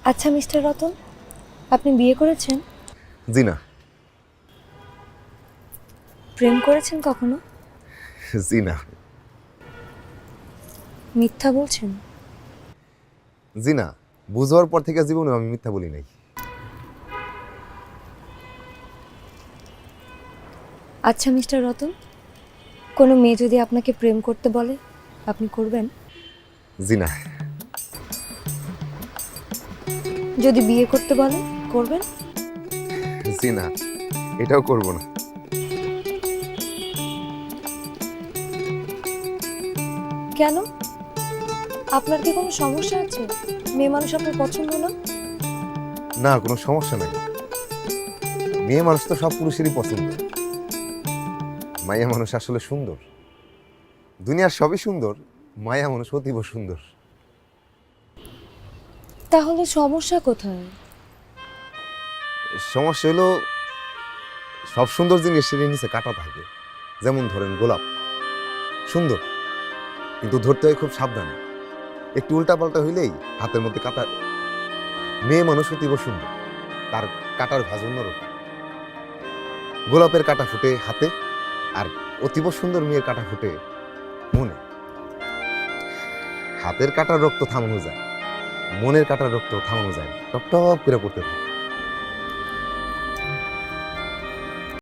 আচ্ছা মিস্টার রতন, আপনি বিয়ে করেছেন? জি না। প্রেম করেছেন কখনো? জি না। মিথ্যা বলছেন? জি না, বুঝার পর থেকে জীবনে আমি মিথ্যা বলি নাই। আচ্ছা মিস্টার রতন, কোনো মেয়ে যদি আপনাকে প্রেম করতে বলে, আপনি করবেন? জি না। যদি বিয়ে করতে বলে, করবেন? জি না, এটাও করব না। কেন? আপনার কি কোনো সমস্যা আছে? মেয়ে মানুষ আপনার পছন্দ না? না, কোনো সমস্যা নাই। মেয়ে মানুষ তো সব পুরুষেরই পছন্দ। মাইয়া মানুষ আসলে সুন্দর। দুনিয়ার সবই সুন্দর, মায়া মানুষ অতীব সুন্দর। তাহলে সমস্যা কোথায়? সমস্যা হলো সব সুন্দর জিনিসের নিচে কাটা থাকে। যেমন ধরেন গোলাপ সুন্দর, কিন্তু ধরতে হয় খুব সাবধানে। একটু উল্টাপাল্টা হইলেই হাতের মধ্যে কাটা। মেয়ে মানুষ অতীব সুন্দর, তার কাটার ভাঁজ অন্যরকম। গোলাপের কাটা ফুটে হাতে, আর অতীব সুন্দর মেয়ের কাটা ফুটে মনে। হাতের কাটার রক্ত থামানো যায়, মনের কাটার রক্ত থামানো যায় না। টপ টপ করে পড়তে থাকে।